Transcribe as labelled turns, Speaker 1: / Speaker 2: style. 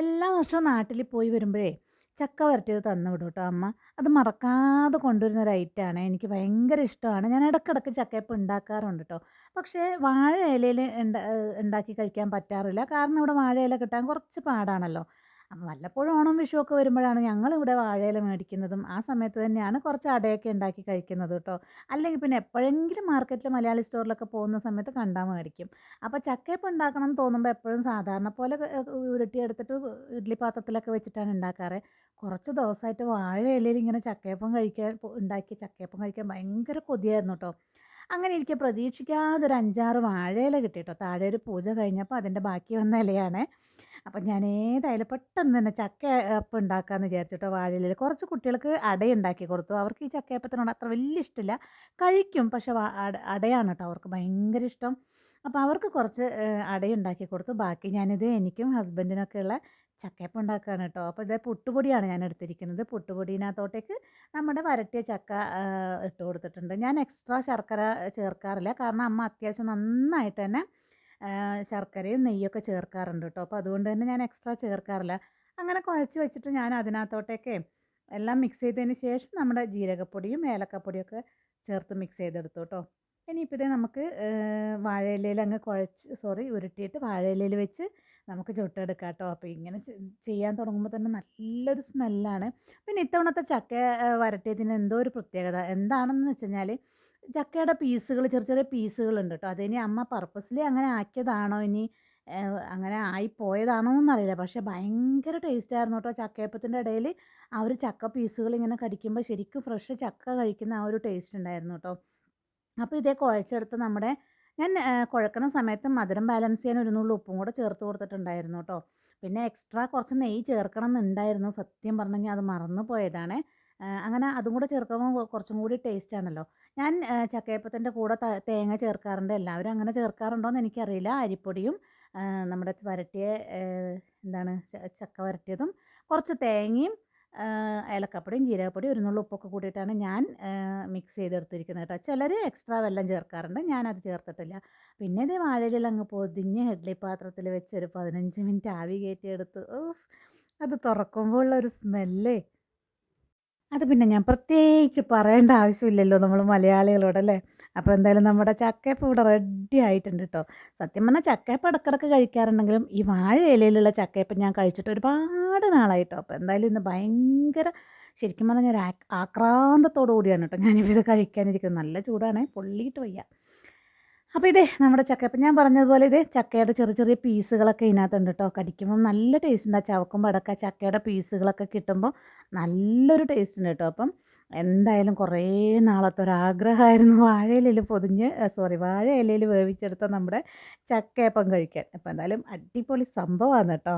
Speaker 1: എല്ലാ വർഷവും നാട്ടിൽ പോയി വരുമ്പോഴേ ചക്ക വരട്ടിയത് തന്നു വിടും കേട്ടോ അമ്മ. അത് മറക്കാതെ കൊണ്ടുവരുന്ന ഒരു ഐറ്റമാണ്. എനിക്ക് ഭയങ്കര ഇഷ്ടമാണ്. ഞാൻ ഇടയ്ക്കിടയ്ക്ക് ചക്കയപ്പം ഉണ്ടാക്കാറുണ്ട് കേട്ടോ. പക്ഷേ വാഴ ഇലയിൽ ഉണ്ടാക്കി കഴിക്കാൻ പറ്റാറില്ല. കാരണം ഇവിടെ വാഴ ഇല കിട്ടാൻ കുറച്ച് പാടാണല്ലോ. അപ്പം വല്ലപ്പോഴും ഓണം വിഷുവൊക്കെ വരുമ്പോഴാണ് ഞങ്ങളിവിടെ വാഴയില മേടിക്കുന്നതും ആ സമയത്ത് തന്നെയാണ് കുറച്ച് അടയൊക്കെ ഉണ്ടാക്കി കഴിക്കുന്നത് കേട്ടോ. അല്ലെങ്കിൽ പിന്നെ എപ്പോഴെങ്കിലും മാർക്കറ്റിൽ മലയാളി സ്റ്റോറിലൊക്കെ പോകുന്ന സമയത്ത് കണ്ടാൽ മേടിക്കും. അപ്പോൾ ചക്കയപ്പം ഉണ്ടാക്കണം എന്ന് തോന്നുമ്പോൾ എപ്പോഴും സാധാരണ പോലെ ഉരുട്ടിയെടുത്തിട്ട് ഇഡ്ഡലി പാത്രത്തിലൊക്കെ വെച്ചിട്ടാണ് ഉണ്ടാക്കാറ്. കുറച്ച് ദിവസമായിട്ട് വാഴ ഇലയിൽ ഇങ്ങനെ ചക്കയപ്പം കഴിക്കാൻ ഉണ്ടാക്കി ചക്കയപ്പം കഴിക്കാൻ ഭയങ്കര കൊതിയായിരുന്നു കേട്ടോ. അങ്ങനെ എനിക്ക് പ്രതീക്ഷിക്കാതെ ഒരു 5, 6 വാഴയില കിട്ടി കേട്ടോ. താഴെ ഒരു പൂജ കഴിഞ്ഞപ്പോൾ അതിൻ്റെ ബാക്കി വന്ന ഇലയാണ്. അപ്പം ഞാൻ ഏതായാലും പെട്ടെന്ന് തന്നെ ചക്കയപ്പം ഉണ്ടാക്കാമെന്ന് വിചാരിച്ചിട്ടോ വാഴയിലയിൽ. കുറച്ച് കുട്ടികൾക്ക് അടയുണ്ടാക്കി കൊടുത്തു. അവർക്ക് ഈ ചക്കയപ്പത്തിനോട് അത്ര വലിയ ഇഷ്ടമില്ല. കഴിക്കും പക്ഷെ അടയാണ് കേട്ടോ അവർക്ക് ഭയങ്കര ഇഷ്ടം. അപ്പോൾ അവർക്ക് കുറച്ച് അടയുണ്ടാക്കി കൊടുത്തു. ബാക്കി ഞാനിത് എനിക്കും ഹസ്ബൻഡിനൊക്കെയുള്ള ചക്കയപ്പം ഉണ്ടാക്കുകയാണ് കേട്ടോ. അപ്പോൾ ഇത് പുട്ടുപൊടിയാണ് ഞാൻ എടുത്തിരിക്കുന്നത്. പുട്ടുപൊടിയിനകത്തോട്ടേക്ക് നമ്മുടെ വരട്ടിയ ചക്ക ഇട്ട് കൊടുത്തിട്ടുണ്ട്. ഞാൻ എക്സ്ട്രാ ശർക്കര ചേർക്കാറില്ല. കാരണം അമ്മ അത്യാവശ്യം നന്നായിട്ട് തന്നെ ശർക്കരയും നെയ്യൊക്കെ ചേർക്കാറുണ്ട് കേട്ടോ. അപ്പോൾ അതുകൊണ്ട് തന്നെ ഞാൻ എക്സ്ട്രാ ചേർക്കാറില്ല. അങ്ങനെ കുഴച്ച് വെച്ചിട്ട് ഞാൻ അതിനകത്തോട്ടേക്ക് എല്ലാം മിക്സ് ചെയ്തതിന് ശേഷം നമ്മുടെ ജീരകപ്പൊടിയും ഏലക്കപ്പൊടിയൊക്കെ ചേർത്ത് മിക്സ് ചെയ്തെടുത്തു കേട്ടോ. ഇനിയിപ്പോൾ ഇത് നമുക്ക് വാഴയിലയിൽ അങ്ങ് ഉരുട്ടിയിട്ട് വാഴയിലയിൽ വെച്ച് നമുക്ക് ചുട്ടെടുക്കാം കേട്ടോ. അപ്പോൾ ഇങ്ങനെ ചെയ്യാൻ തുടങ്ങുമ്പോൾ തന്നെ നല്ലൊരു സ്മെല്ലാണ്. പിന്നെ ഇത്തവണത്തെ ചക്ക വരട്ടിയതിന് എന്തോ ഒരു പ്രത്യേകത എന്താണെന്ന് വെച്ച് കഴിഞ്ഞാൽ ചക്കയുടെ പീസുകൾ ചെറിയ ചെറിയ പീസുകളുണ്ട് കേട്ടോ. അതിനി അമ്മ പർപ്പസ്ലി അങ്ങനെ ആക്കിയതാണോ ഇനി അങ്ങനെ ആയിപ്പോയതാണോ എന്നറിയില്ല. പക്ഷേ ഭയങ്കര ടേസ്റ്റായിരുന്നു കേട്ടോ. ചക്കയപ്പത്തിൻ്റെ ഇടയിൽ ആ ഒരു ചക്ക പീസുകൾ ഇങ്ങനെ കടിക്കുമ്പോൾ ശരിക്കും ഫ്രഷ് ചക്ക കഴിക്കുന്ന ആ ഒരു ടേസ്റ്റ് ഉണ്ടായിരുന്നു കേട്ടോ. അപ്പോൾ ഇതേ കുഴച്ചെടുത്ത് ഞാൻ കുഴക്കുന്ന സമയത്ത് മധുരം ബാലൻസ് ചെയ്യാൻ ഒരു നുള്ളു ഉപ്പും കൂടെ ചേർത്ത് കൊടുത്തിട്ടുണ്ടായിരുന്നു കേട്ടോ. പിന്നെ എക്സ്ട്രാ കുറച്ച് നെയ്യ് ചേർക്കണം എന്നുണ്ടായിരുന്നു. സത്യം പറഞ്ഞു കഴിഞ്ഞാൽ അത് മറന്നു പോയതാണ്. അങ്ങനെ അതും കൂടെ ചേർക്കുമ്പോൾ കുറച്ചും കൂടി ടേസ്റ്റ് ആണല്ലോ. ഞാൻ ചക്കയപ്പത്തിൻ്റെ കൂടെ തേങ്ങ ചേർക്കാറുണ്ട്. എല്ലാവരും അങ്ങനെ ചേർക്കാറുണ്ടോ എന്ന് എനിക്കറിയില്ല. അരിപ്പൊടിയും നമ്മുടെ വരട്ടിയ എന്താണ് ചക്ക വരട്ടിയതും കുറച്ച് തേങ്ങയും ഏലക്കപ്പൊടിയും ജീരകപ്പൊടിയും ഒരു നുള്ളു ഉപ്പൊക്കെ കൂട്ടിയിട്ടാണ് ഞാൻ മിക്സ് ചെയ്തെടുത്തിരിക്കുന്നത് കേട്ടോ. ചിലർ എക്സ്ട്രാ വെള്ളം ചേർക്കാറുണ്ട്. ഞാനത് ചേർത്തിട്ടില്ല. പിന്നെ ഇത് വാഴയിലയിൽ അങ്ങ് പൊതിഞ്ഞ് ഇഡ്ഡലി പാത്രത്തിൽ വെച്ച് ഒരു 15 മിനിറ്റ് ആവി കയറ്റിയെടുത്ത് അത് തുറക്കുമ്പോൾ ഉള്ളൊരു സ്മെല്ലേ അത് പിന്നെ ഞാൻ പ്രത്യേകിച്ച് പറയേണ്ട ആവശ്യമില്ലല്ലോ നമ്മൾ മലയാളികളോടല്ലേ. അപ്പോൾ എന്തായാലും നമ്മുടെ ചക്കയപ്പം ഇവിടെ റെഡി ആയിട്ടുണ്ട് കേട്ടോ. സത്യം പറഞ്ഞാൽ ചക്കയപ്പം ഇടയ്ക്കിടയ്ക്ക് കഴിക്കാറുണ്ടെങ്കിലും ഈ വാഴ ഇലയിലുള്ള ചക്കയപ്പം ഞാൻ കഴിച്ചിട്ട് ഒരുപാട് നാളായിട്ടോ. അപ്പോൾ എന്തായാലും ഇന്ന് ഭയങ്കര ശരിക്കും പറഞ്ഞാൽ ഒരു ആക്രാന്തത്തോടു കൂടിയാണ് കേട്ടോ ഞാനിപ്പോൾ ഇത് കഴിക്കാനിരിക്കുന്നത്. നല്ല ചൂടാണ്, പൊള്ളിയിട്ട് വയ്യ. അപ്പോൾ ഇതേ നമ്മുടെ ചക്കയപ്പം ഞാൻ പറഞ്ഞതുപോലെ ഇത് ചക്കയുടെ ചെറിയ ചെറിയ പീസുകളൊക്കെ ഇതിനകത്തുണ്ട് കേട്ടോ. കടിക്കുമ്പം നല്ല ടേസ്റ്റ് ഉണ്ട്. ആ ചവക്കുമ്പോൾ അടക്ക ചക്കയുടെ പീസുകളൊക്കെ കിട്ടുമ്പോൾ നല്ലൊരു ടേസ്റ്റ് ഉണ്ട് കേട്ടോ. അപ്പം എന്തായാലും കുറേ നാളത്തെ ഒരാഗ്രഹമായിരുന്നു വാഴ ഇലയിൽ വേവിച്ചെടുത്ത നമ്മുടെ ചക്കയപ്പം കഴിക്കാൻ. അപ്പോൾ എന്തായാലും അടിപൊളി സംഭവമാണ് കേട്ടോ.